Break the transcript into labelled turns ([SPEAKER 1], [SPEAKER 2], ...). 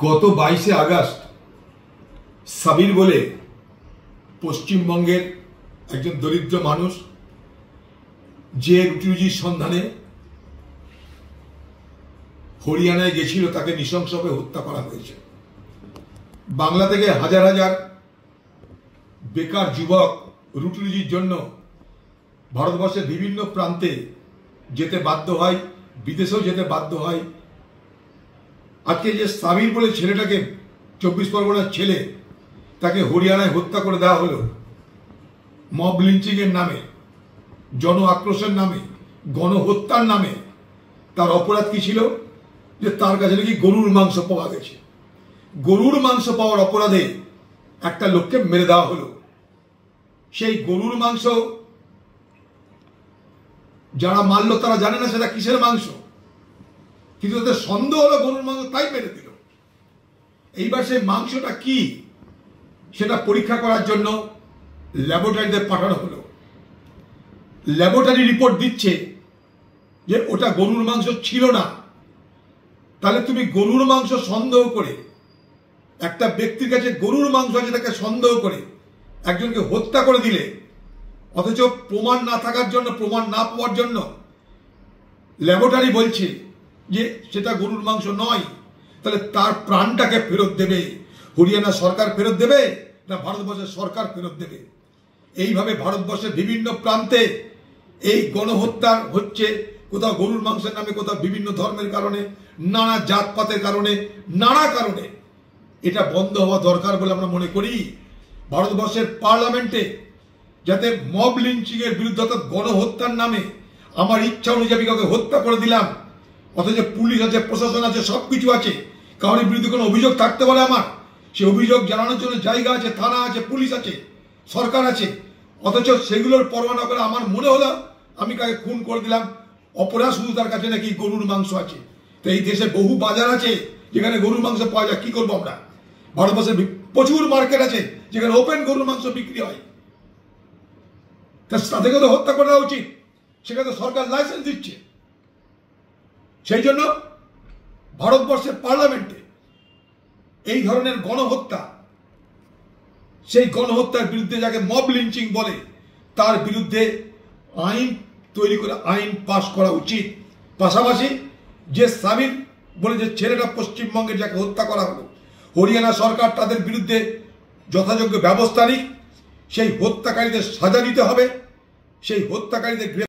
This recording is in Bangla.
[SPEAKER 1] গত 22শে আগস্ট সাবির বলে পশ্চিমবঙ্গের একজন দরিদ্র মানুষ যে রুটিরুজির সন্ধানে হরিয়ানায় গেছিল তাকে নৃশংসভাবে হত্যা করা হয়েছে। বাংলা থেকে হাজার হাজার বেকার যুবক রুটিরুজির জন্য ভারতবর্ষের বিভিন্ন প্রান্তে যেতে বাধ্য হয়, বিদেশেও যেতে বাধ্য হয়। আজকে যে সাবির বলে ছেলেটাকে 24 পরগনার ছেলে, তাকে হরিয়ানায় হত্যা করে দেওয়া হলো মব লিঞ্চিং এর নামে, জন আক্রোশের নামে, গণহত্যার নামে। তার অপরাধ কি ছিল? যে তার কাছে নাকি গরুর মাংস পাওয়া গেছে। গরুর মাংস পাওয়ার অপরাধে একটা লোককে মেরে দেওয়া হলো। সেই গরুর মাংস যারা মারলো তারা জানে না সেটা কিসের মাংস, কিন্তু তাদের সন্দেহ হলো গরুর মাংস, তাই মেরে দিল। এইবার সেই মাংসটা কি সেটা পরীক্ষা করার জন্য ল্যাবরেটরিতে পাঠানো হলো। ল্যাবরেটরি রিপোর্ট দিচ্ছে যে ওটা গরুর মাংস ছিল না। তাহলে তুমি গরুর মাংস সন্দেহ করে, একটা ব্যক্তির কাছে গরুর মাংস আছে তাকে সন্দেহ করে একজনকে হত্যা করে দিলে, অথচ প্রমাণ না থাকার জন্য, প্রমাণ না পাওয়ার জন্য ল্যাবরেটরি বলছে যে সেটা গরুর মাংস নয়। তাহলে তার প্রাণটাকে ফেরত দেবে হরিয়ানা সরকার, ফেরত দেবে না ভারতবর্ষের সরকার ফেরত দেবে? এইভাবে ভারতবর্ষের বিভিন্ন প্রান্তে এই গণহত্যা হচ্ছে, কোথাও গরুর মাংসের নামে, কোথাও বিভিন্ন ধর্মের কারণে, নানা জাতপাতের কারণে, নানা কারণে। এটা বন্ধ হওয়া দরকার বলে আমরা মনে করি। ভারতবর্ষের পার্লামেন্টে যাতে মব লিঞ্চিং এর বিরুদ্ধে, অর্থাৎ গণহত্যার নামে আমার ইচ্ছা অনুযায়ী কাউকে হত্যা করে দিলাম, অথচ পুলিশ আছে, প্রশাসন আছে, সবকিছু আছে, কারোর বিরুদ্ধে কোনো অভিযোগ থাকতে পারে আমার, সে অভিযোগ জানানোর জন্য জায়গা আছে, থানা আছে, পুলিশ আছে, সরকার আছে, অথচ সেগুলোর পরোয়া না করে আমার মনে হলো আমি কাকে খুন করে দিলাম, অপরাধ শুধু তার কাছে নাকি গরুর মাংস আছে। তো এই দেশে বহু বাজার আছে যেখানে গরুর মাংস পাওয়া যায়, কি করবো আমরা? ভারতবর্ষের প্রচুর মার্কেট আছে যেখানে ওপেন গরুর মাংস বিক্রি হয়। তাদেরকে তো হত্যা করা উচিত, সেখানে তো সরকার লাইসেন্স দিচ্ছে। সেই জন্য ভারতবর্ষের পার্লামেন্টে এই ধরনের গণহত্যা, সেই গণহত্যার বিরুদ্ধে যাকে মব লিঞ্চিং বলে, তার বিরুদ্ধে আইন তৈরি করে আইন পাশ করা উচিত। পাশাপাশি যে সাবির বলে যে ছেলেটা পশ্চিমবঙ্গে যাকে হত্যা করা হলো, হরিয়ানা সরকার তাদের বিরুদ্ধে যথাযোগ্য ব্যবস্থা নিক, সেই হত্যাকারীদের সাজা দিতে হবে, সেই হত্যাকারীদের